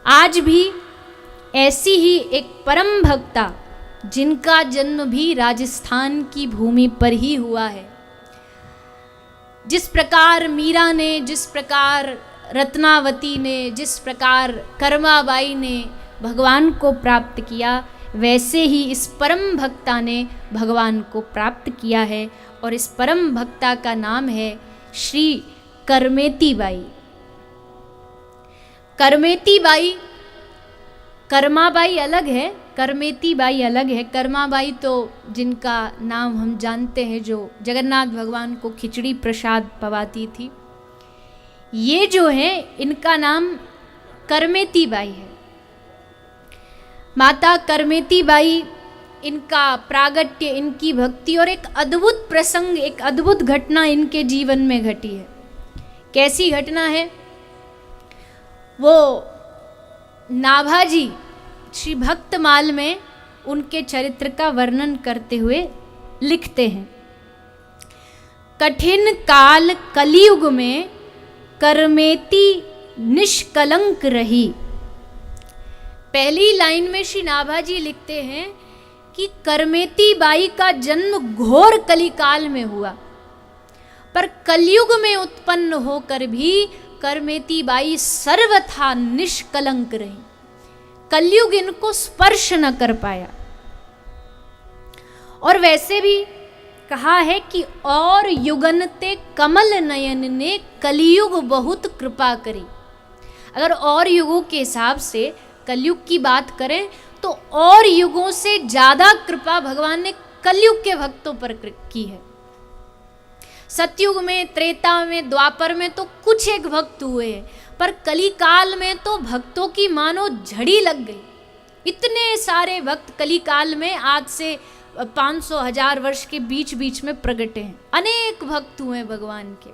आज भी ऐसी ही एक परम भक्ता, जिनका जन्म भी राजस्थान की भूमि पर ही हुआ है, जिस प्रकार मीरा ने, जिस प्रकार रत्नावती ने, जिस प्रकार कर्माबाई ने भगवान को प्राप्त किया, वैसे ही इस परम भक्ता ने भगवान को प्राप्त किया है। और इस परम भक्ता का नाम है श्री करमेती बाई। करमेती बाई, कर्माबाई अलग है, करमेती बाई अलग है। कर्माबाई तो जिनका नाम हम जानते हैं, जो जगन्नाथ भगवान को खिचड़ी प्रसाद पवाती थी, ये जो है इनका नाम करमेती बाई है। माता करमेती बाई, इनका प्रागट्य, इनकी भक्ति और एक अद्भुत प्रसंग, एक अद्भुत घटना इनके जीवन में घटी है। कैसी घटना है? वो नाभाजी श्री भक्तमाल में उनके चरित्र का वर्णन करते हुए लिखते हैं, कठिन काल कलियुग में करमेती निष्कलंक रही। पहली लाइन में श्री नाभाजी लिखते हैं कि करमेती बाई का जन्म घोर कलिकाल में हुआ, पर कलयुग में उत्पन्न होकर भी करमेती बाई सर्वथा निष्कलंक रही। कलयुग इनको स्पर्श न कर पाया। और वैसे भी कहा है कि और युगनते कमल नयन ने कलियुग बहुत कृपा करी। अगर और युगों के हिसाब से कलयुग की बात करें तो और युगों से ज्यादा कृपा भगवान ने कलयुग के भक्तों पर की है। सतयुग में, त्रेता में, द्वापर में तो कुछ एक भक्त हुए हैं, पर कलिकाल में तो भक्तों की मानो झड़ी लग गई। इतने सारे भक्त कलिकाल में आज से 500,000 वर्ष के बीच बीच में प्रगटे हैं। अनेक भक्त हुए भगवान के।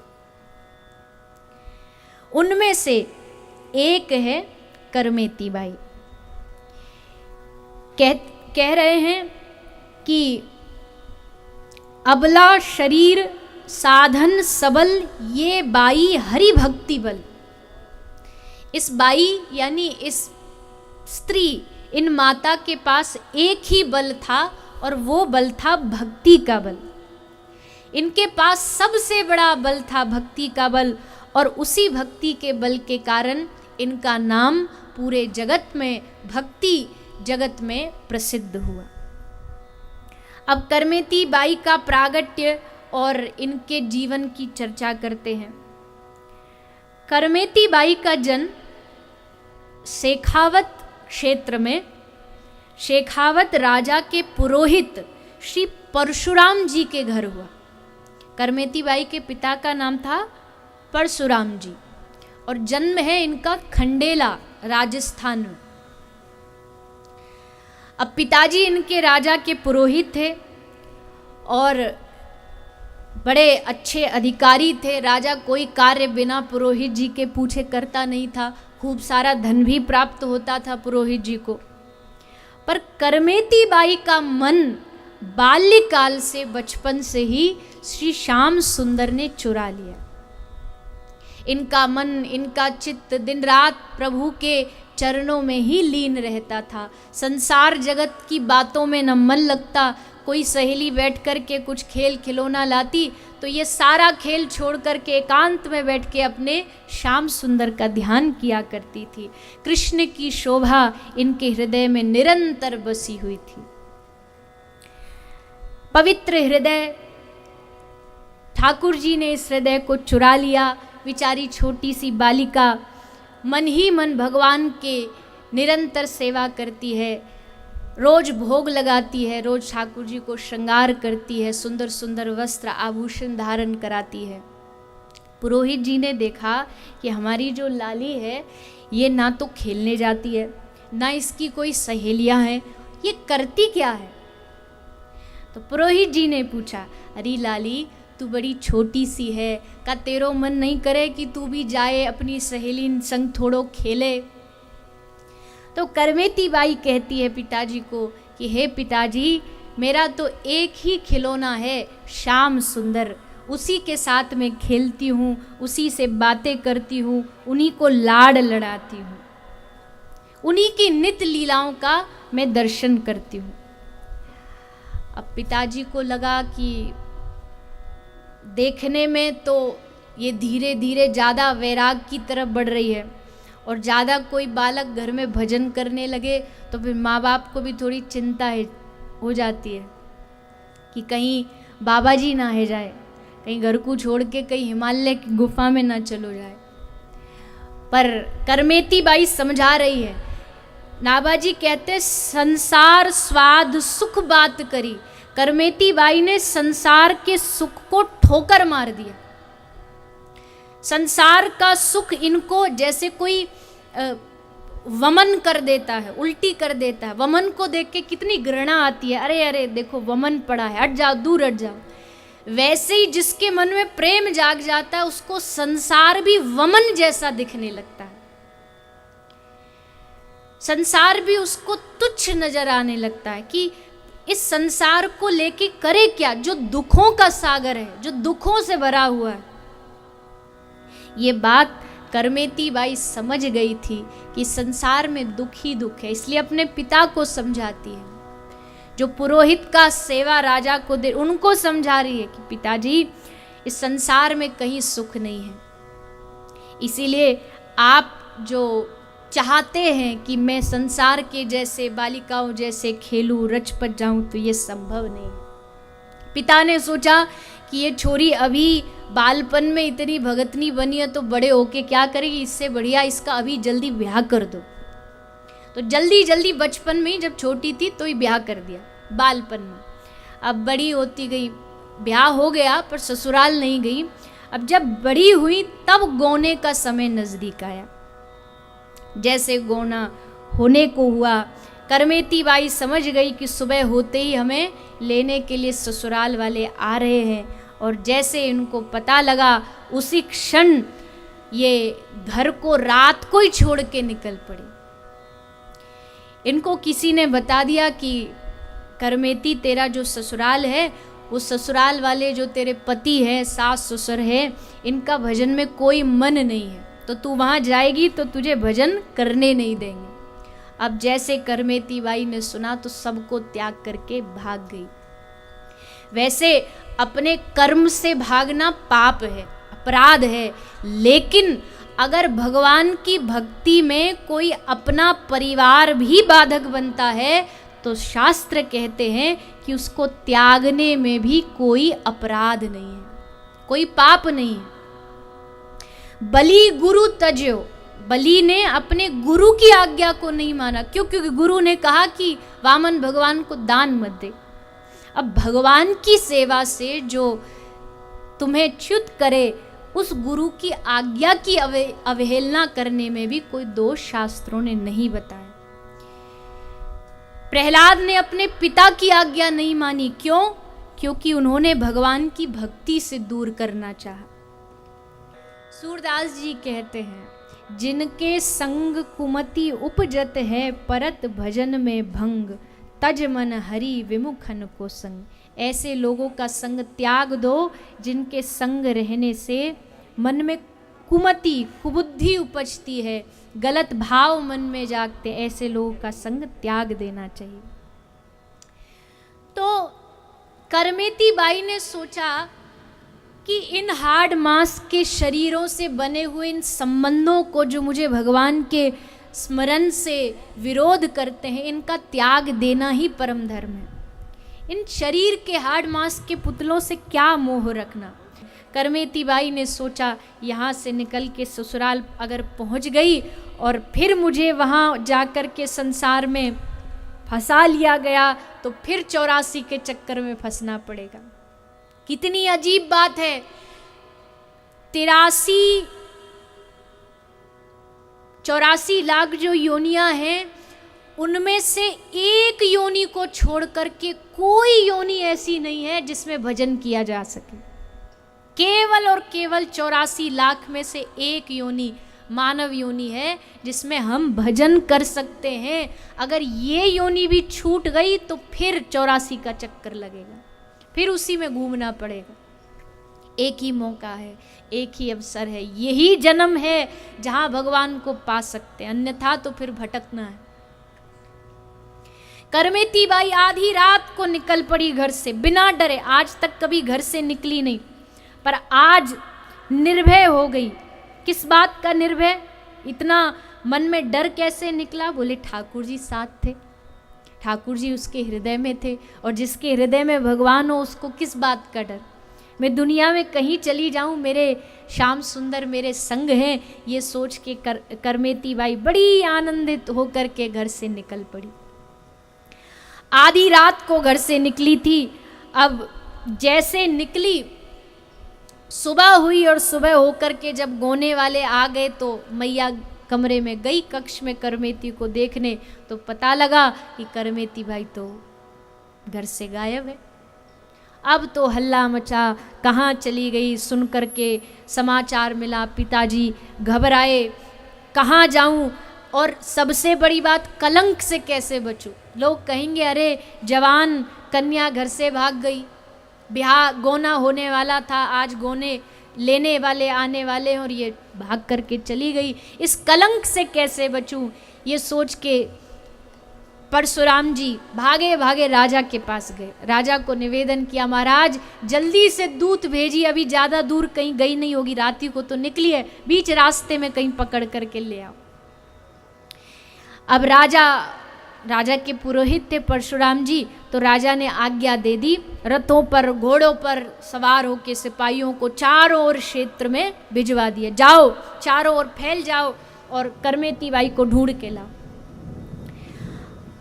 उनमें से एक है करमेती बाई। कह रहे हैं कि अबला शरीर साधन सबल, ये बाई हरि भक्ति बल। इस बाई यानी इस स्त्री, इन माता के पास एक ही बल था, और वो बल था भक्ति का बल। इनके पास सबसे बड़ा बल था भक्ति का बल, और उसी भक्ति के बल के कारण इनका नाम पूरे जगत में, भक्ति जगत में प्रसिद्ध हुआ। अब करमेती बाई का प्रागट्य और इनके जीवन की चर्चा करते हैं। करमेती बाई का जन्म शेखावत क्षेत्र में शेखावत राजा के पुरोहित श्री परशुराम जी के घर हुआ। करमेती बाई के पिता का नाम था परशुराम जी, और जन्म है इनका खंडेला, राजस्थान में। अब पिताजी इनके राजा के पुरोहित थे और बड़े अच्छे अधिकारी थे। राजा कोई कार्य बिना पुरोहित जी के पूछे करता नहीं था। खूब सारा धन भी प्राप्त होता था पुरोहित जी को। पर करमेती बाई का मन बाल्यकाल से, बचपन से ही श्री श्याम सुंदर ने चुरा लिया। इनका मन, इनका चित्त दिन रात प्रभु के चरणों में ही लीन रहता था। संसार जगत की बातों में न मन लगता। कोई सहेली बैठ कर के कुछ खेल खिलौना लाती तो ये सारा खेल छोड़ कर के एकांत में बैठ के अपने श्याम सुंदर का ध्यान किया करती थी। कृष्ण की शोभा इनके हृदय में निरंतर बसी हुई थी। पवित्र हृदय, ठाकुर जी ने इस हृदय को चुरा लिया। बेचारी छोटी सी बालिका मन ही मन भगवान के निरंतर सेवा करती है, रोज भोग लगाती है, रोज ठाकुर जी को श्रृंगार करती है, सुंदर सुंदर वस्त्र आभूषण धारण कराती है। पुरोहित जी ने देखा कि हमारी जो लाली है ये ना तो खेलने जाती है, ना इसकी कोई सहेलियां हैं, ये करती क्या है? तो पुरोहित जी ने पूछा, अरे लाली तू बड़ी छोटी सी है, का तेरो मन नहीं करे कि तू भी जाए अपनी सहेली संग थोड़ो खेले? तो करमेती बाई कहती है पिताजी को कि हे पिताजी, मेरा तो एक ही खिलौना है श्याम सुंदर, उसी के साथ में खेलती हूँ, उसी से बातें करती हूँ, उन्हीं को लाड़ लड़ाती हूँ। उन्हीं की नित्य लीलाओं का मैं दर्शन करती हूँ। अब पिताजी को लगा कि देखने में तो ये धीरे धीरे ज़्यादा वैराग की तरफ बढ़ रही है, और ज़्यादा कोई बालक घर में भजन करने लगे तो फिर माँ बाप को भी थोड़ी चिंता हो जाती है कि कहीं बाबा जी ना है जाए, कहीं घर को छोड़ के कहीं हिमालय की गुफा में ना चलो जाए। पर करमेती बाई समझा रही है। नाभाजी कहते संसार स्वाद सुख बात करी। करमेती बाई ने संसार के सुख को ठोकर मार दिया। संसार का सुख इनको जैसे कोई वमन कर देता है, उल्टी कर देता है। वमन को देख के कितनी घृणा आती है, अरे अरे देखो वमन पड़ा है, हट जाओ, दूर हट जाओ। वैसे ही जिसके मन में प्रेम जाग जाता है उसको संसार भी वमन जैसा दिखने लगता है, संसार भी उसको तुच्छ नजर आने लगता है कि इस संसार को लेके करे क्या, जो दुखों का सागर है, जो दुखों से भरा हुआ है। ये बात करमेती बाई समझ गई थी कि संसार में दुख ही दुख है, इसलिए अपने पिता को समझाती है। जो पुरोहित का सेवा राजा को दे, उनको समझा रही है कि पिताजी इस संसार में कहीं सुख नहीं है, इसीलिए आप जो चाहते हैं कि मैं संसार के जैसे बालिकाओं जैसे खेलूं, रचपच जाऊं, तो ये संभव नहीं है। पिता ने सोचा कि ये छोरी अभी बालपन में इतनी भगतनी बनी है तो बड़े होके क्या करेगी, इससे बढ़िया इसका अभी जल्दी ब्याह कर दो। तो जल्दी जल्दी बचपन में ही, जब छोटी थी तो ही ब्याह कर दिया, बालपन में। अब बड़ी होती गई, ब्याह हो गया पर ससुराल नहीं गई। अब जब बड़ी हुई तब गौने का समय नजदीक आया। जैसे गौना होने को हुआ, करमेती बाई समझ गई कि सुबह होते ही हमें लेने के लिए ससुराल वाले आ रहे हैं, और जैसे इनको पता लगा उसी क्षण ये घर को रात को ही छोड़ के निकल पड़ी। इनको किसी ने बता दिया कि करमेती तेरा जो ससुराल है, वो ससुराल वाले जो तेरे पति है, सास ससुर है, इनका भजन में कोई मन नहीं है, तो तू वहाँ जाएगी तो तुझे भजन करने नहीं देंगे। अब जैसे करमेती बाई ने सुना तो सबको त्याग करके भाग गई। वैसे अपने कर्म से भागना पाप है, अपराध है, लेकिन अगर भगवान की भक्ति में कोई अपना परिवार भी बाधक बनता है तो शास्त्र कहते हैं कि उसको त्यागने में भी कोई अपराध नहीं है, कोई पाप नहीं है। बलि गुरु तज्यो, बलि ने अपने गुरु की आज्ञा को नहीं माना। क्यों? क्योंकि गुरु ने कहा कि वामन भगवान को दान मत दे। अब भगवान की सेवा से जो तुम्हें च्युत करे, उस गुरु की आज्ञा की अवहेलना करने में भी कोई दोष शास्त्रों ने नहीं बताया। प्रहलाद ने अपने पिता की आज्ञा नहीं मानी। क्यों? क्योंकि उन्होंने भगवान की भक्ति से दूर करना चाहा। सूरदास जी कहते हैं, जिनके संग कुमति उपजत है, परत भजन में भंग, तज मन हरि विमुखन को संग। ऐसे लोगों का संग त्याग दो जिनके संग रहने से मन में कुमति, कुबुद्धि उपजती है, गलत भाव मन में जागते। ऐसे लोगों का संग त्याग देना चाहिए। तो करमेती बाई ने सोचा कि इन हाड़ मांस के शरीरों से बने हुए इन संबंधों को, जो मुझे भगवान के स्मरण से विरोध करते हैं, इनका त्याग देना ही परम धर्म है। इन शरीर के हाड़ मांस के पुतलों से क्या मोह रखना। करमेती बाई ने सोचा, यहाँ से निकल के ससुराल अगर पहुँच गई और फिर मुझे वहाँ जाकर के संसार में फंसा लिया गया तो फिर 84 के चक्कर में फंसना पड़ेगा। कितनी अजीब बात है। 84 लाख जो योनियां हैं, उनमें से एक योनि को छोड़ करके कोई योनि ऐसी नहीं है जिसमें भजन किया जा सके। केवल और केवल 84 लाख में से एक योनि मानव योनि है जिसमें हम भजन कर सकते हैं। अगर ये योनि भी छूट गई तो फिर 84 का चक्कर लगेगा, फिर उसी में घूमना पड़ेगा। एक ही मौका है, एक ही अवसर है, यही जन्म है जहां भगवान को पा सकते हैं, अन्यथा तो फिर भटकना है। करमेती बाई आधी रात को निकल पड़ी घर से बिना डरे, आज तक कभी घर से निकली नहीं, पर आज निर्भय हो गई। किस बात का निर्भय? इतना मन में डर कैसे निकला? बोले ठाकुर जी साथ थे, ठाकुर जी उसके हृदय में थे, और जिसके हृदय में भगवान हो उसको किस बात का डर? मैं दुनिया में कहीं चली जाऊं, मेरे श्याम सुंदर मेरे संग हैं, ये सोच के करमेती बाई बड़ी आनंदित होकर के घर से निकल पड़ी। आधी रात को घर से निकली थी। अब जैसे निकली, सुबह हुई, और सुबह होकर के जब गोने वाले आ गए तो मैया कमरे में गई, कक्ष में करमेती को देखने, तो पता लगा कि करमेती बाई तो घर से गायब है। अब तो हल्ला मचा, कहाँ चली गई? सुन करके समाचार मिला, पिताजी घबराए, कहाँ जाऊं, और सबसे बड़ी बात कलंक से कैसे बचूं? लोग कहेंगे अरे जवान कन्या घर से भाग गई, ब्याह गोना होने वाला था, आज गोने लेने वाले आने वाले और ये भाग करके चली गई, इस कलंक से कैसे बचूं? ये सोच के परशुराम जी भागे भागे राजा के पास गए, राजा को निवेदन किया, महाराज जल्दी से दूत भेजिए, अभी ज़्यादा दूर कहीं गई नहीं होगी, राती को तो निकली है, बीच रास्ते में कहीं पकड़ करके ले आओ। अब राजा के पुरोहित थे परशुराम जी, तो राजा ने आज्ञा दे दी, रथों पर घोड़ों पर सवार होकर सिपाहियों को चारों ओर क्षेत्र में भिजवा दिया, जाओ चारों ओर फैल जाओ और करमेती बाई को ढूंढ के लाओ।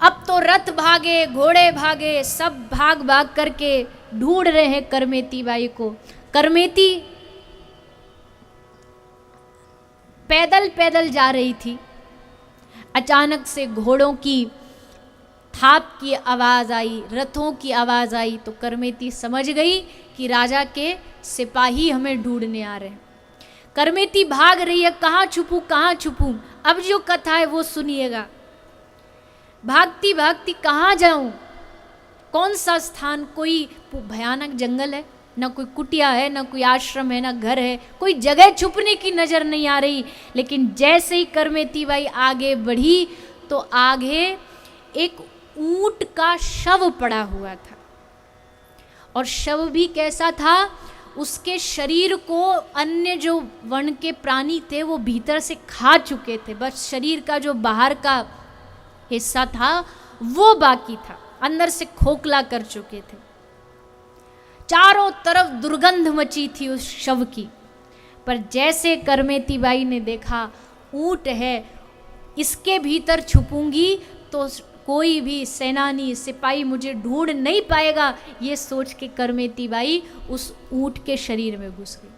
अब तो रथ भागे, घोड़े भागे, सब भाग भाग करके ढूंढ रहे हैं करमेती बाई को। करमेती पैदल पैदल जा रही थी, अचानक से घोड़ों की थाप की आवाज आई, रथों की आवाज आई, तो करमेती समझ गई कि राजा के सिपाही हमें ढूंढने आ रहे हैं। करमेती भाग रही है, कहाँ छुपूं कहाँ छुपूं? अब जो कथा है वो सुनिएगा। भागती भागती कहाँ जाऊं, कौन सा स्थान? कोई भयानक जंगल है, ना कोई कुटिया है, ना कोई आश्रम है, ना घर है, कोई जगह छुपने की नजर नहीं आ रही। लेकिन जैसे ही करमेती बाई आगे बढ़ी तो आगे एक ऊंट का शव पड़ा हुआ था, और शव भी कैसा था? उसके शरीर को अन्य जो वन के प्राणी थे वो भीतर से खा चुके थे, बस शरीर का जो बाहर का हिस्सा था वो बाकी था, अंदर से खोखला कर चुके थे। चारों तरफ दुर्गंध मची थी उस शव की। पर जैसे करमेती बाई ने देखा ऊंट है, इसके भीतर छुपूंगी तो कोई भी सेनानी सिपाही मुझे ढूंढ नहीं पाएगा, ये सोच के करमेती बाई उस ऊंट के शरीर में घुस गई,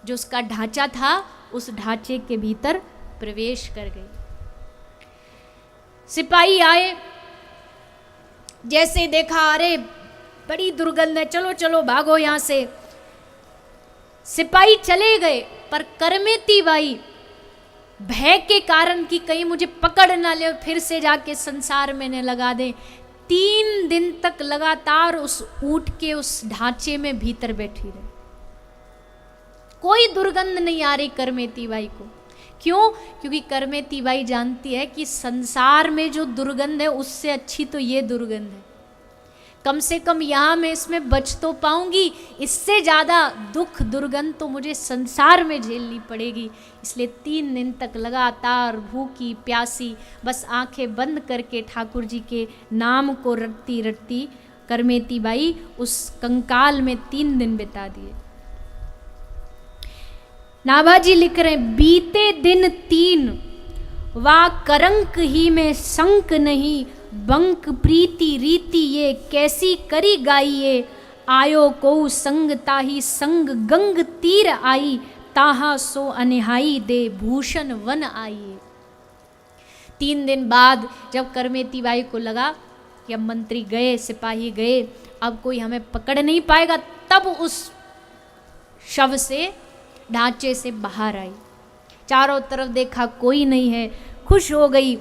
जो उसका ढांचा था उस ढांचे के भीतर प्रवेश कर गई। सिपाही आए, जैसे देखा अरे बड़ी दुर्गंध है, चलो चलो भागो यहाँ से। सिपाही चले गए, पर करमेती बाई भय के कारण कि कहीं मुझे पकड़ ना ले और फिर से जाके संसार में न लगा दे, 3 दिन तक लगातार उस ऊंट के उस ढांचे में भीतर बैठी रही। कोई दुर्गंध नहीं आ रही करमेती बाई को। क्यों? क्योंकि करमेती बाई जानती है कि संसार में जो दुर्गंध है उससे अच्छी तो ये दुर्गंध है, कम से कम यहाँ मैं इसमें बच तो पाऊंगी, इससे ज़्यादा दुख दुर्गंध तो मुझे संसार में झेलनी पड़ेगी। इसलिए 3 दिन तक लगातार भूखी प्यासी बस आंखें बंद करके ठाकुर जी के नाम को रटती रटती करमेती बाई उस कंकाल में 3 दिन बिता दिए। नाभाजी लिख रहे हैं, बीते दिन 3 वा करंक ही में संक नहीं, बंक प्रीति रीति ये कैसी करी गाइए, आयो को संग ताही संग गंग तीर आई, ताहा सो अनहाई दे भूषण वन आइए। 3 दिन बाद जब करमेती बाई को लगा कि अब मंत्री गए, सिपाही गए, अब कोई हमें पकड़ नहीं पाएगा, तब उस शव से ढांचे से बाहर आई, चारों तरफ देखा कोई नहीं है, खुश हो गई,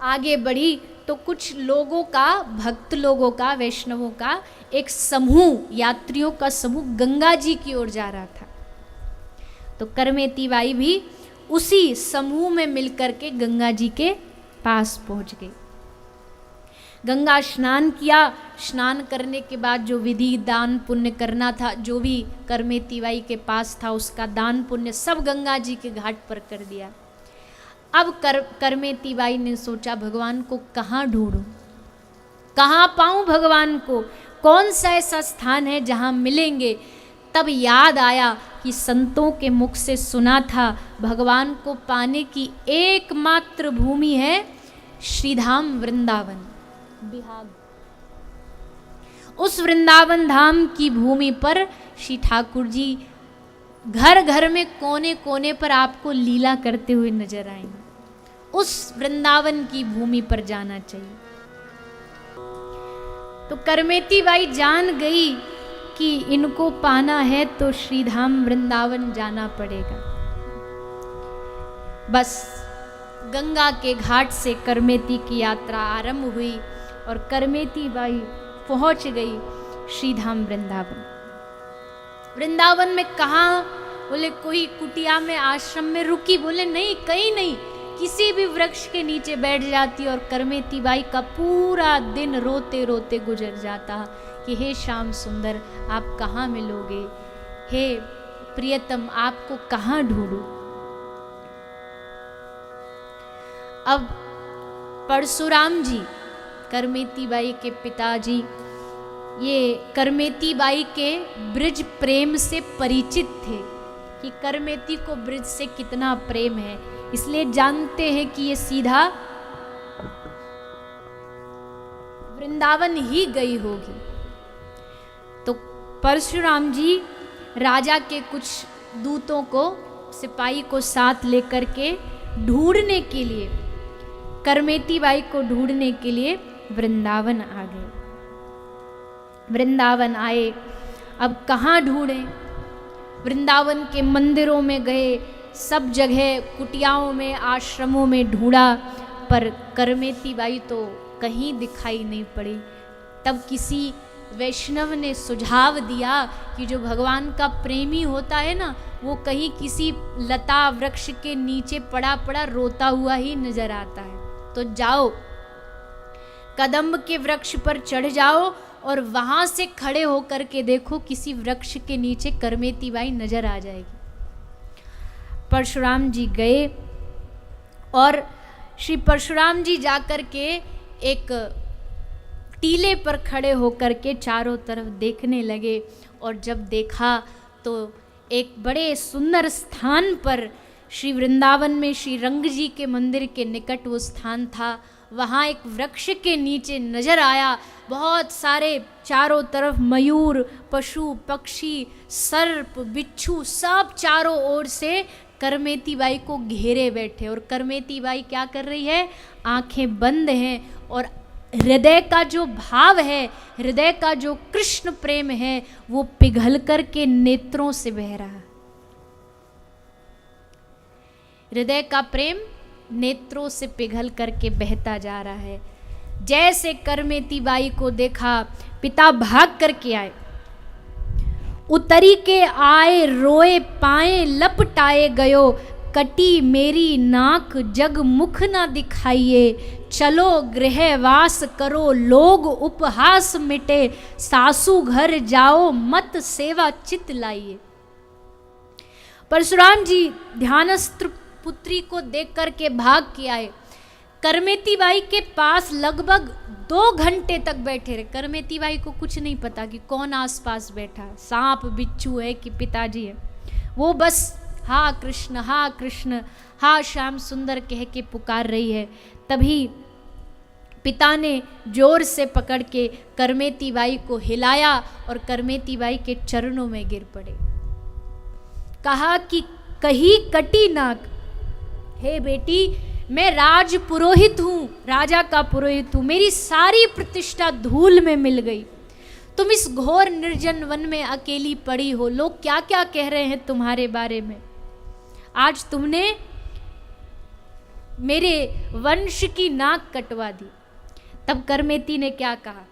आगे बढ़ी तो कुछ लोगों का, भक्त लोगों का, वैष्णवों का एक समूह, यात्रियों का समूह गंगा जी की ओर जा रहा था। तो करमेती बाई भी उसी समूह में मिलकर के गंगा जी के पास पहुंच गई। गंगा स्नान किया। स्नान करने के बाद जो विधि दान पुण्य करना था, जो भी करमेती बाई के पास था, उसका दान पुण्य सब गंगा जी के घाट पर कर दिया। अब करमेती बाई ने सोचा, भगवान को कहाँ ढूंढूं, कहाँ पाऊं भगवान को, कौन सा ऐसा स्थान है जहाँ मिलेंगे। तब याद आया कि संतों के मुख से सुना था भगवान को पाने की एकमात्र भूमि है श्रीधाम वृंदावन, बिहाग। उस वृंदावन धाम की भूमि पर श्री ठाकुर जी घर घर में कोने कोने पर आपको लीला करते हुए नजर आएंगे। उस वृंदावन की भूमि पर जाना चाहिए। तो करमेती बाई जान गई कि इनको पाना है तो श्रीधाम वृंदावन जाना पड़ेगा। बस गंगा के घाट से करमेती की यात्रा आरंभ हुई और करमेती बाई पहुंच गई श्रीधाम वृंदावन। वृंदावन में कहाँ? बोले कोई कुटिया में, आश्रम में रुकी? बोले नहीं, कहीं नहीं, किसी भी वृक्ष के नीचे बैठ जाती और करमेती बाई का पूरा दिन रोते रोते गुजर जाता कि हे श्याम सुंदर आप कहाँ मिलोगे, हे प्रियतम आपको कहाँ ढूंढूं। अब परशुराम जी करमेती बाई के पिताजी, ये करमेती बाई के ब्रिज प्रेम से परिचित थे कि करमेती को ब्रिज से कितना प्रेम है, इसलिए जानते हैं कि ये सीधा वृंदावन ही गई होगी। तो परशुराम जी राजा के कुछ दूतों को, सिपाही को साथ लेकर के ढूंढने के लिए, करमेती बाई को ढूंढने के लिए वृंदावन आ गए। वृंदावन आए, अब कहाँ ढूंढें? वृंदावन के मंदिरों में गए, सब जगह कुटियाओं में, आश्रमों में ढूंढा, पर करमेती बाई तो कहीं दिखाई नहीं पड़ी। तब किसी वैष्णव ने सुझाव दिया कि जो भगवान का प्रेमी होता है ना, वो कहीं किसी लता वृक्ष के नीचे पड़ा पड़ा रोता हुआ ही नजर आता है। तो जाओ, कदम्ब के वृक्ष पर चढ़ जाओ और वहां से खड़े होकर के देखो, किसी वृक्ष के नीचे करमेती बाई नजर आ जाएगी। परशुराम जी गए और श्री परशुराम जी जाकर के एक टीले पर खड़े होकर के चारों तरफ देखने लगे, और जब देखा तो एक बड़े सुंदर स्थान पर, श्री वृंदावन में श्री रंग जी के मंदिर के निकट वो स्थान था, वहाँ एक वृक्ष के नीचे नजर आया बहुत सारे चारों तरफ मयूर, पशु पक्षी, सर्प, बिच्छू, सब चारों ओर से करमेती बाई को घेरे बैठे। और करमेती बाई क्या कर रही है? आंखें बंद हैं और हृदय का जो भाव है, हृदय का जो कृष्ण प्रेम है, वो पिघल कर के नेत्रों से बह रहा है। हृदय का प्रेम नेत्रों से पिघल करके बहता जा रहा है। जैसे करमेती बाई को देखा, पिता भाग करके आए, उतरी के आए, रोए पाए लपटाए गयो, कटी मेरी नाक जग मुख ना दिखाइए, चलो गृहवास करो लोग उपहास मिटे, सासू घर जाओ मत सेवा चित लाइए। परशुराम जी ध्यानस्थ पुत्री को देख करके भाग के आए। करमेती बाई के पास लगभग 2 घंटे तक बैठे रहे। करमेती बाई को कुछ नहीं पता कि कौन आसपास बैठा, सांप बिच्छू है कि पिताजी है। वो बस हा कृष्ण, हा कृष्ण, हा श्याम सुंदर कह के पुकार रही है। तभी पिता ने जोर से पकड़ के करमेती बाई को हिलाया और करमेती बाई के चरणों में गिर पड़े। कहा कि कही कटी नाक, हे बेटी मैं राज पुरोहित हूँ, राजा का पुरोहित हूँ, मेरी सारी प्रतिष्ठा धूल में मिल गई। तुम इस घोर निर्जन वन में अकेली पड़ी हो, लोग क्या क्या कह रहे हैं तुम्हारे बारे में। आज तुमने मेरे वंश की नाक कटवा दी। तब करमेती ने क्या कहा?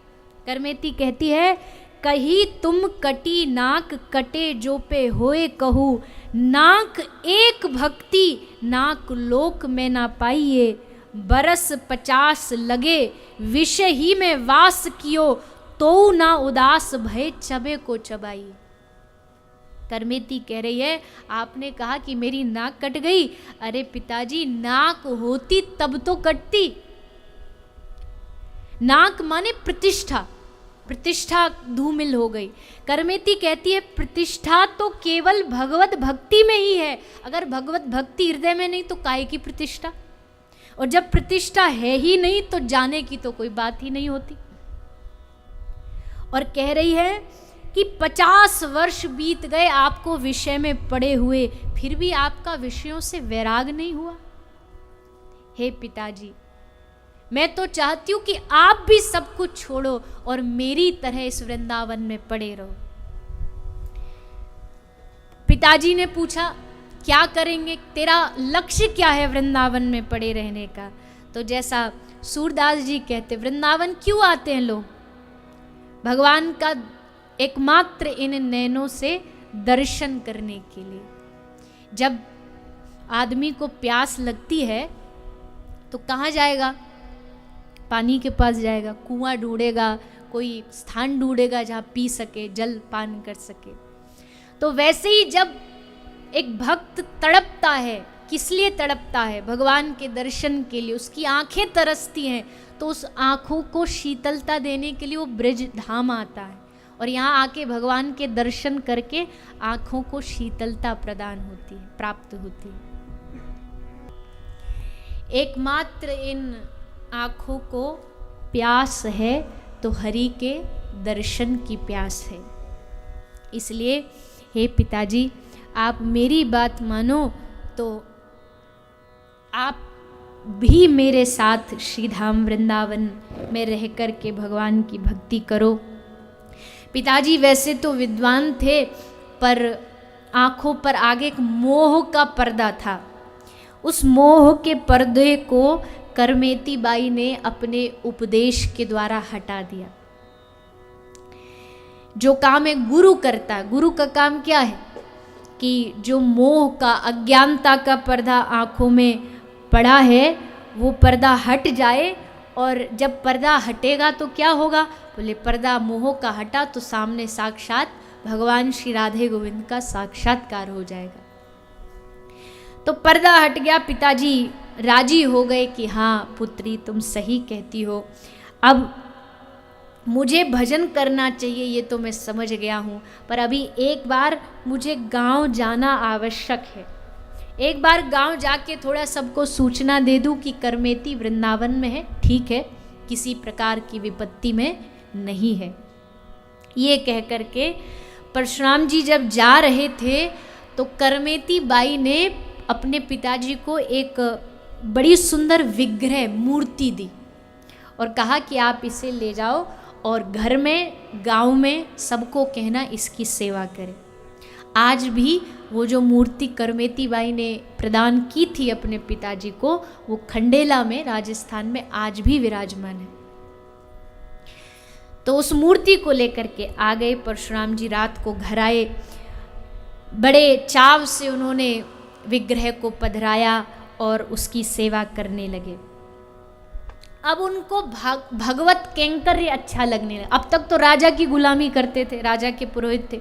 करमेती कहती है, कही तुम कटी नाक कटे जो पे होए कहू, नाक एक भक्ति नाक लोक में ना पाइए, बरस 50 लगे विषय ही में वास कियो, तो ना उदास भय चबे को चबाई। करमेती कह रही है, आपने कहा कि मेरी नाक कट गई, अरे पिताजी नाक होती तब तो कटती। नाक माने प्रतिष्ठा, प्रतिष्ठा धूमिल हो गई। करमेती कहती है प्रतिष्ठा तो केवल भगवत भक्ति में ही है, अगर भगवत भक्ति हृदय में नहीं तो काहे की प्रतिष्ठा, और जब प्रतिष्ठा है ही नहीं तो जाने की तो कोई बात ही नहीं होती। और कह रही है कि 50 वर्ष बीत गए आपको विषय में पड़े हुए, फिर भी आपका विषयों से वैराग नहीं हुआ। हे पिताजी, मैं तो चाहती हूं कि आप भी सब कुछ छोड़ो और मेरी तरह इस वृंदावन में पड़े रहो। पिताजी ने पूछा, क्या करेंगे, तेरा लक्ष्य क्या है वृंदावन में पड़े रहने का? तो जैसा सूरदास जी कहते, वृंदावन क्यों आते हैं लोग? भगवान का एकमात्र इन नैनों से दर्शन करने के लिए। जब आदमी को प्यास लगती है तो कहाँ जाएगा? पानी के पास जाएगा, कुआं ढूंढेगा, कोई स्थान ढूंढेगा जहाँ पी सके, जल पान कर सके। तो वैसे ही जब एक भक्त तड़पता है, किस लिए तड़पता है? भगवान के दर्शन के लिए, उसकी आंखें तरसती हैं, तो उस आंखों को शीतलता देने के लिए वो ब्रज धाम आता है और यहाँ आके भगवान के दर्शन करके आंखों को शीतलता प्रदान होती है, प्राप्त होती है। एकमात्र इन आंखों को प्यास है तो हरि के दर्शन की प्यास है। इसलिए हे पिताजी, आप मेरी बात मानो तो आप भी मेरे साथ श्रीधाम वृंदावन में रह कर के भगवान की भक्ति करो। पिताजी वैसे तो विद्वान थे, पर आंखों पर आगे एक मोह का पर्दा था। उस मोह के पर्दे को करमेती बाई ने अपने उपदेश के द्वारा हटा दिया। जो काम एक गुरु करता है, गुरु का काम क्या है कि जो मोह का, अज्ञानता का पर्दा आंखों में पड़ा है वो पर्दा हट जाए। और जब पर्दा हटेगा तो क्या होगा? बोले पर्दा मोह का हटा तो सामने साक्षात भगवान श्री राधे गोविंद का साक्षात्कार हो जाएगा। तो पर्दा हट गया, पिताजी राजी हो गए कि हाँ पुत्री तुम सही कहती हो, अब मुझे भजन करना चाहिए, ये तो मैं समझ गया हूँ, पर अभी एक बार मुझे गांव जाना आवश्यक है। एक बार गांव जाके थोड़ा सबको सूचना दे दूँ कि करमेती वृंदावन में है, ठीक है, किसी प्रकार की विपत्ति में नहीं है। ये कह कर के परशुराम जी जब जा रहे थे तो करमेती बाई ने अपने पिताजी को एक बड़ी सुंदर विग्रह मूर्ति दी और कहा कि आप इसे ले जाओ और घर में, गांव में सबको कहना इसकी सेवा करें। आज भी वो जो मूर्ति करमेती बाई ने प्रदान की थी अपने पिताजी को, वो खंडेला में, राजस्थान में आज भी विराजमान है। तो उस मूर्ति को लेकर के आ गए परशुराम जी, रात को घर आए, बड़े चाव से उन्होंने विग्रह को पधराया और उसकी सेवा करने लगे। अब उनको भगवत कैंकर्य अच्छा लगने लगा। अब तक तो राजा की गुलामी करते थे, राजा के पुरोहित थे,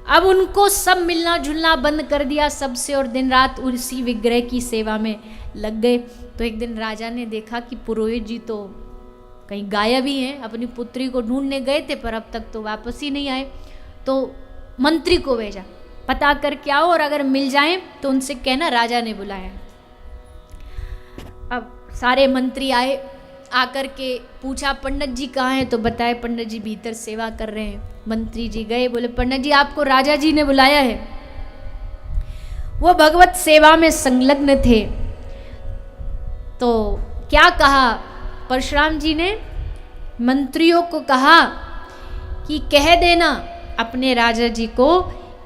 अब उनको सब मिलना जुलना बंद कर दिया सबसे और दिन रात उसी विग्रह की सेवा में लग गए। तो एक दिन राजा ने देखा कि पुरोहित जी तो कहीं गायब ही हैं, अपनी पुत्री को ढूंढने गए थे पर अब तक तो वापस ही नहीं आए। तो मंत्री को भेजा, पता करके आओ और अगर मिल जाएं तो उनसे कहना राजा ने बुलाया। अब सारे मंत्री आए, आकर के पूछा पंडित जी कहाँ हैं, तो बताए पंडित जी भीतर सेवा कर रहे हैं। मंत्री जी गए, बोले पंडित जी आपको राजा जी ने बुलाया है। वो भगवत सेवा में संलग्न थे। तो क्या कहा परशुराम जी ने? मंत्रियों को कहा कि कह देना अपने राजा जी को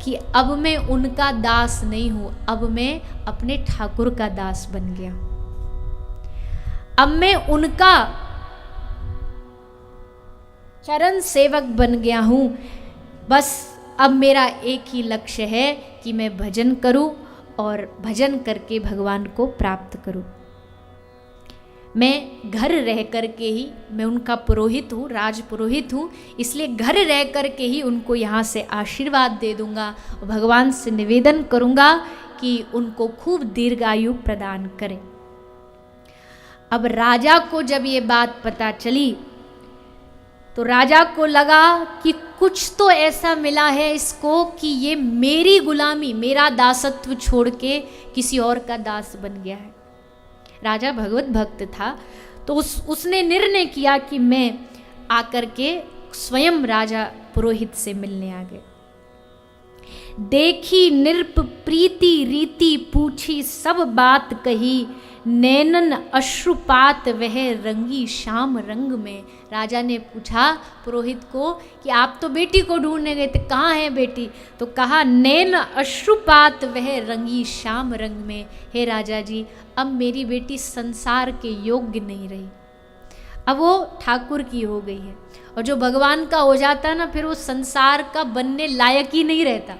कि अब मैं उनका दास नहीं हूँ, अब मैं अपने ठाकुर का दास बन गया। अब मैं उनका चरण सेवक बन गया हूँ। बस अब मेरा एक ही लक्ष्य है कि मैं भजन करूं और भजन करके भगवान को प्राप्त करूं। मैं घर रह कर के ही, मैं उनका पुरोहित हूँ, राज पुरोहित हूँ, इसलिए घर रह कर के ही उनको यहाँ से आशीर्वाद दे दूंगा और भगवान से निवेदन करूँगा कि उनको खूब दीर्घायु प्रदान करें। अब राजा को जब ये बात पता चली तो राजा को लगा कि कुछ तो ऐसा मिला है इसको कि ये मेरी गुलामी, मेरा दासत्व छोड़ के किसी और का दास बन गया है। राजा भगवत भक्त था तो उसने निर्णय किया कि मैं आकर के स्वयं राजा पुरोहित से मिलने आ गए। देखी निरप प्रीति रीति पूछी सब बात कही, नैनन अश्रुपात वह रंगी श्याम रंग में। राजा ने पूछा पुरोहित को कि आप तो बेटी को ढूंढने गए थे, कहाँ है बेटी? तो कहा नैन अश्रुपात वह रंगी श्याम रंग में। हे राजा जी, अब मेरी बेटी संसार के योग्य नहीं रही, अब वो ठाकुर की हो गई है। और जो भगवान का हो जाता ना, फिर वो संसार का बनने लायक ही नहीं रहता।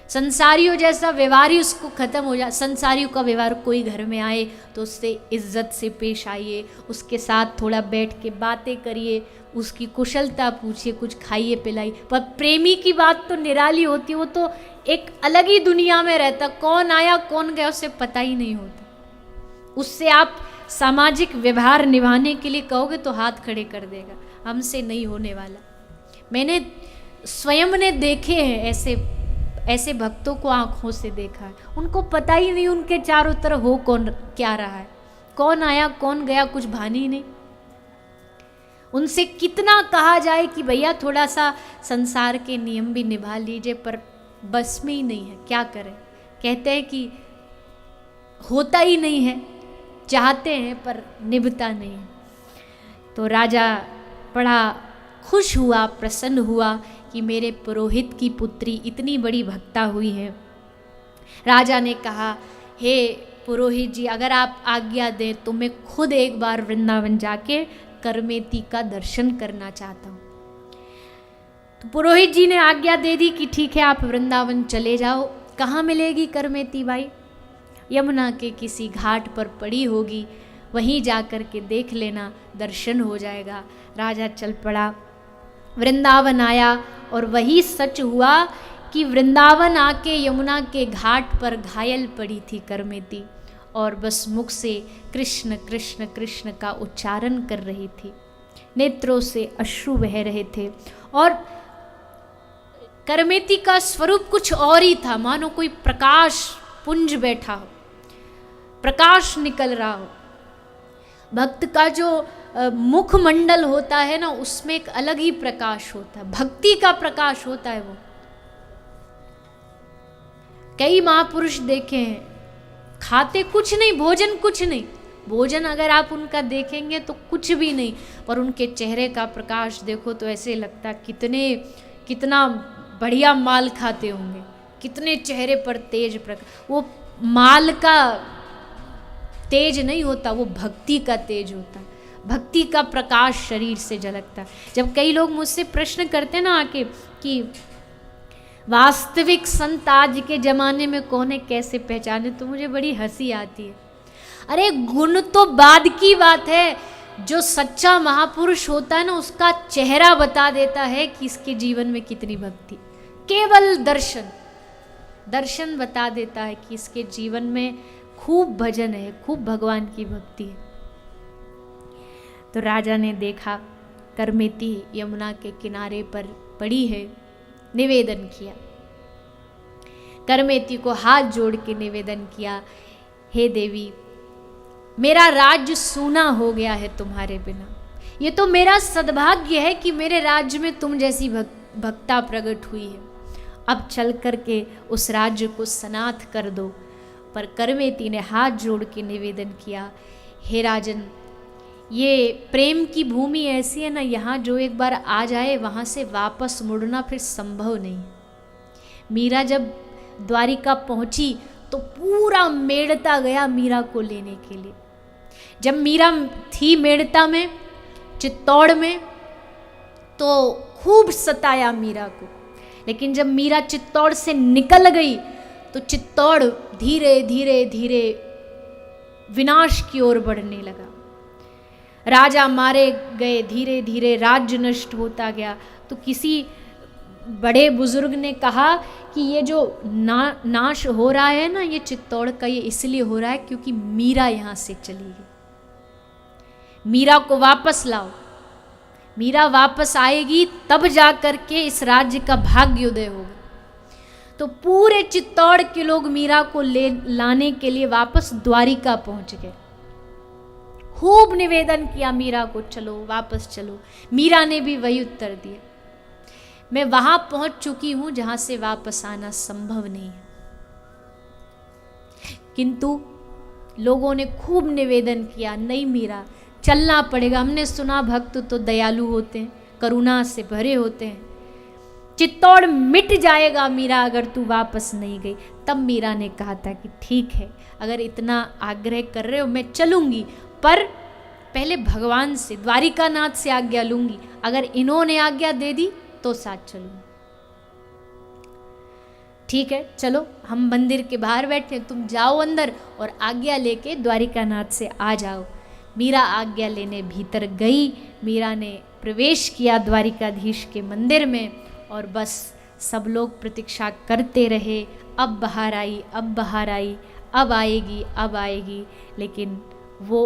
संसारियों जैसा व्यवहार ही उसको खत्म हो जाए। संसारियों का व्यवहार, कोई घर में आए तो उससे इज्जत से पेश आइए, उसके साथ थोड़ा बैठ के बातें करिए, उसकी कुशलता पूछिए, कुछ खाइए पिलाइए। पर प्रेमी की बात तो निराली होती है, वो तो एक अलग ही दुनिया में रहता, कौन आया कौन गया उसे पता ही नहीं होता। उससे आप सामाजिक व्यवहार निभाने के लिए कहोगे तो हाथ खड़े कर देगा, हमसे नहीं होने वाला। मैंने स्वयं ने देखे हैं ऐसे भक्तों को, आंखों से देखा है। उनको पता ही नहीं उनके चारों तरफ हो कौन क्या रहा है, कौन आया कौन गया, कुछ भानी ही नहीं। उनसे कितना कहा जाए कि भैया थोड़ा सा संसार के नियम भी निभा लीजिए, पर बस में ही नहीं है, क्या करें। कहते हैं कि होता ही नहीं है, चाहते हैं पर निभता नहीं है। तो राजा बड़ा खुश हुआ, प्रसन्न हुआ कि मेरे पुरोहित की पुत्री इतनी बड़ी भक्ता हुई है। राजा ने कहा, हे पुरोहित जी, अगर आप आज्ञा दें तो मैं खुद एक बार वृंदावन जाके करमेती का दर्शन करना चाहता हूँ। तो पुरोहित जी ने आज्ञा दे दी कि ठीक है, आप वृंदावन चले जाओ। कहाँ मिलेगी करमेती बाई? यमुना के किसी घाट पर पड़ी होगी, वहीं जा कर के देख लेना, दर्शन हो जाएगा। राजा चल पड़ा, वृंदावन आया और वही सच हुआ कि वृंदावन आके यमुना के घाट पर घायल पड़ी थी करमेती और बस मुख से कृष्ण कृष्ण कृष्ण का उच्चारण कर रही थी, नेत्रों से अश्रु बह रहे थे। और करमेती का स्वरूप कुछ और ही था, मानो कोई प्रकाश पुंज बैठा हो, प्रकाश निकल रहा हो। भक्त का जो मुखमंडल होता है ना, उसमें एक अलग ही प्रकाश होता है, भक्ति का प्रकाश होता है वो। कई महापुरुष देखे हैं, खाते कुछ नहीं, भोजन कुछ नहीं, भोजन अगर आप उनका देखेंगे तो कुछ भी नहीं, पर उनके चेहरे का प्रकाश देखो तो ऐसे लगता कितना बढ़िया माल खाते होंगे, कितने चेहरे पर तेज प्रकाश। वो माल का तेज नहीं होता, वो भक्ति का तेज होता है, भक्ति का प्रकाश शरीर से झलकता है। जब कई लोग मुझसे प्रश्न करते ना आके कि वास्तविक संत आज के ज़माने में कौन है, कैसे पहचाने, तो मुझे बड़ी हंसी आती है। अरे गुण तो बाद की बात है, जो सच्चा महापुरुष होता है ना, उसका चेहरा बता देता है कि इसके जीवन में कितनी भक्ति। केवल दर्शन बता देता है कि इसके जीवन में खूब भजन है, खूब भगवान की भक्ति है। तो राजा ने देखा करमेती यमुना के किनारे पर पड़ी है, निवेदन किया, करमेती को हाथ जोड़ के निवेदन किया, हे देवी, मेरा राज्य सूना हो गया है तुम्हारे बिना। ये तो मेरा सद्भाग्य है कि मेरे राज्य में तुम जैसी भक्ता प्रकट हुई है। अब चल कर के उस राज्य को सनाथ कर दो। पर करमेती ने हाथ जोड़ के निवेदन किया, हे राजन, ये प्रेम की भूमि ऐसी है ना, यहाँ जो एक बार आ जाए वहाँ से वापस मुड़ना फिर संभव नहीं। मीरा जब द्वारिका पहुँची तो पूरा मेड़ता गया मीरा को लेने के लिए। जब मीरा थी मेड़ता में, चित्तौड़ में, तो खूब सताया मीरा को। लेकिन जब मीरा चित्तौड़ से निकल गई तो चित्तौड़ धीरे धीरे धीरे विनाश की ओर बढ़ने लगा। राजा मारे गए, धीरे धीरे राज्य नष्ट होता गया। तो किसी बड़े बुजुर्ग ने कहा कि ये जो नाश हो रहा है ना, ये चित्तौड़ का ये इसलिए हो रहा है क्योंकि मीरा यहाँ से चली गई। मीरा को वापस लाओ, मीरा वापस आएगी तब जा कर के इस राज्य का भाग्योदय होगा। तो पूरे चित्तौड़ के लोग मीरा को लाने के लिए वापस द्वारिका पहुंच गए। खूब निवेदन किया मीरा को, चलो वापस चलो। मीरा ने भी वही उत्तर दिया, मैं वहां पहुंच चुकी हूं जहां से वापस आना संभव नहीं है। किंतु लोगों ने खूब निवेदन किया, नहीं मीरा चलना पड़ेगा। हमने सुना भक्त तो दयालु होते हैं, करुणा से भरे होते हैं। चित्तौड़ मिट जाएगा मीरा अगर तू वापस नहीं गई। तब मीरा ने कहा था कि ठीक है, अगर इतना आग्रह कर रहे हो मैं चलूंगी, पर पहले भगवान से, द्वारिकानाथ से आज्ञा लूंगी। अगर इन्होंने आज्ञा दे दी तो साथ चलूंगी। ठीक है चलो, हम मंदिर के बाहर बैठे, तुम जाओ अंदर और आज्ञा लेके द्वारिकानाथ से आ जाओ। मीरा आज्ञा लेने भीतर गई। मीरा ने प्रवेश किया द्वारिकाधीश के मंदिर में और बस सब लोग प्रतीक्षा करते रहे, अब बाहर आई, अब बाहर आई, अब आएगी, अब आएगी। लेकिन वो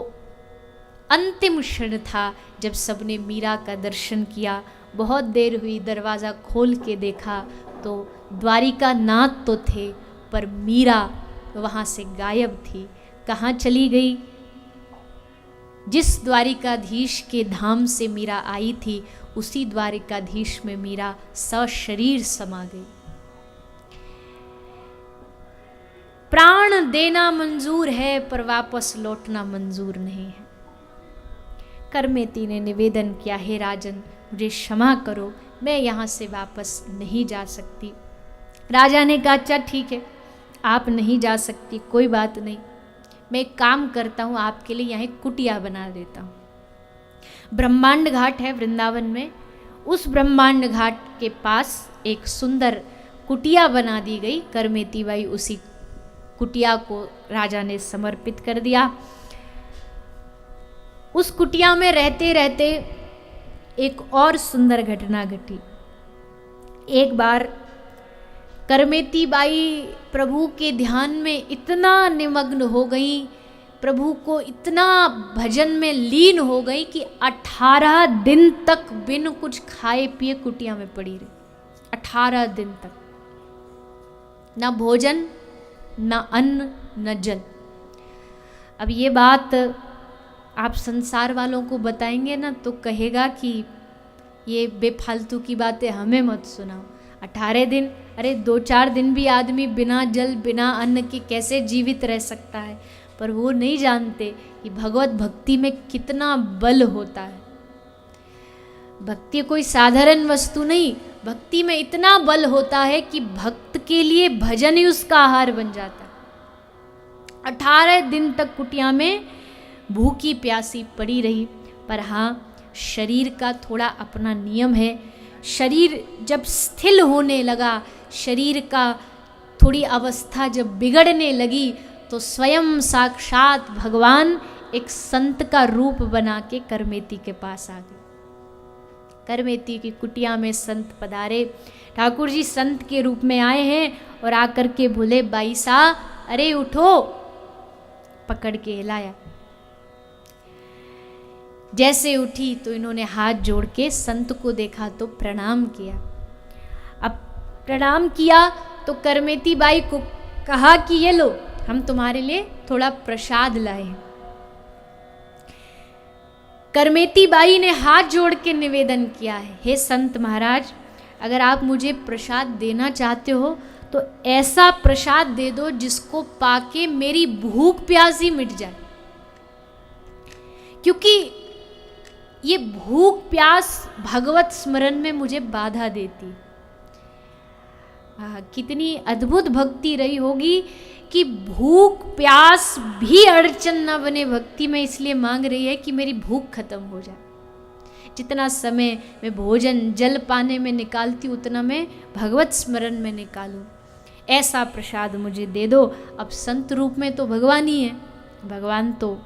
अंतिम क्षण था जब सबने मीरा का दर्शन किया। बहुत देर हुई, दरवाज़ा खोल के देखा तो द्वारिकानाथ तो थे पर मीरा वहाँ से गायब थी। कहाँ चली गई? जिस द्वारिकाधीश के धाम से मीरा आई थी उसी द्वारिकाधीश में मीरा सशरीर समा गई। प्राण देना मंजूर है पर वापस लौटना मंजूर नहीं है। करमेती ने निवेदन किया, हे राजन मुझे क्षमा करो, मैं यहाँ से वापस नहीं जा सकती। राजा ने कहा अच्छा ठीक है, आप नहीं जा सकती, कोई बात नहीं, मैं एक काम करता हूँ, आपके लिए यहाँ एक कुटिया बना देता हूँ। ब्रह्मांड घाट है वृंदावन में, उस ब्रह्मांड घाट के पास एक सुंदर कुटिया बना दी गई। करमेती बाई उसी कुटिया को राजा ने समर्पित कर दिया। उस कुटिया में रहते रहते एक और सुंदर घटना घटी। एक बार करमेती बाई प्रभु के ध्यान में इतना निमग्न हो गई, प्रभु को इतना भजन में लीन हो गई कि 18 दिन तक बिन कुछ खाए पिए कुटिया में पड़ी रही। 18 दिन तक न भोजन, न अन्न, न जल। अब ये बात आप संसार वालों को बताएंगे ना तो कहेगा कि ये बेफालतू की बातें हमें मत सुनाओ। 18 दिन, अरे 2-4 दिन भी आदमी बिना जल बिना अन्न के कैसे जीवित रह सकता है। पर वो नहीं जानते कि भगवत भक्ति में कितना बल होता है। भक्ति कोई साधारण वस्तु नहीं, भक्ति में इतना बल होता है कि भक्त के लिए भजन ही उसका आहार बन जाता है। 18 दिन तक कुटिया में भूखी प्यासी पड़ी रही। पर हाँ, शरीर का थोड़ा अपना नियम है। शरीर जब स्थिर होने लगा, शरीर का थोड़ी अवस्था जब बिगड़ने लगी तो स्वयं साक्षात भगवान एक संत का रूप बना के करमेती के पास आ गए। करमेती की कुटिया में संत पधारे। ठाकुर जी संत के रूप में आए हैं और आकर के बोले, बाई सा अरे उठो। पकड़ के हिलाया। जैसे उठी तो इन्होंने हाथ जोड़ के संत को देखा तो प्रणाम किया। अब प्रणाम किया तो करमेती बाई को कहा कि ये लो, हम तुम्हारे लिए थोड़ा प्रसाद लाए हैं। करमेती बाई ने हाथ जोड़ के निवेदन किया है, हे संत महाराज, अगर आप मुझे प्रसाद देना चाहते हो तो ऐसा प्रसाद दे दो जिसको पाके मेरी भूख प्यास ही मिट जाए। क्योंकि ये भूख प्यास भगवत स्मरण में मुझे बाधा देती। कितनी अद्भुत भक्ति रही होगी कि भूख प्यास भी अड़चन न बने भक्ति में, इसलिए मांग रही है कि मेरी भूख खत्म हो जाए। जितना समय मैं भोजन जल पाने में निकालती हूँ उतना मैं भगवत स्मरण में निकालूं। ऐसा प्रसाद मुझे दे दो। अब संत रूप में तो भगवान ही है, भगवान तो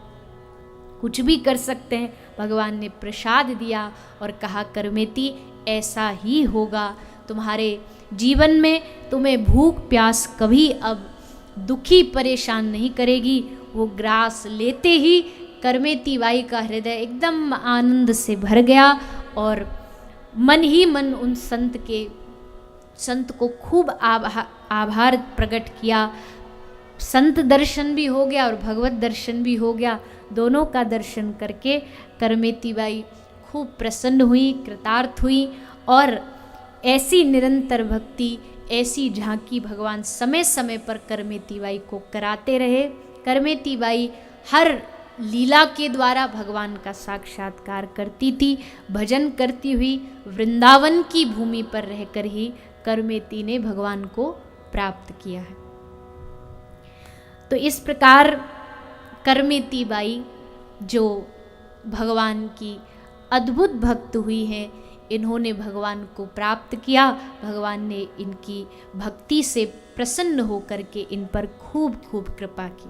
कुछ भी कर सकते हैं। भगवान ने प्रसाद दिया और कहा करमेती ऐसा ही होगा, तुम्हारे जीवन में तुम्हें भूख प्यास कभी अब दुखी परेशान नहीं करेगी। वो ग्रास लेते ही करमेती बाई का हृदय एकदम आनंद से भर गया और मन ही मन उन संत को खूब आभार प्रकट किया। संत दर्शन भी हो गया और भगवत दर्शन भी हो गया। दोनों का दर्शन करके करमेती बाई खूब प्रसन्न हुई, कृतार्थ हुई और ऐसी निरंतर भक्ति, ऐसी झांकी भगवान समय समय पर करमेती बाई को कराते रहे। करमेती बाई हर लीला के द्वारा भगवान का साक्षात्कार करती थी। भजन करती हुई वृंदावन की भूमि पर रहकर ही करमेती ने भगवान को प्राप्त किया है। तो इस प्रकार करमेती बाई जो भगवान की अद्भुत भक्त हुई हैं, इन्होंने भगवान को प्राप्त किया। भगवान ने इनकी भक्ति से प्रसन्न होकर के इन पर खूब खूब कृपा की।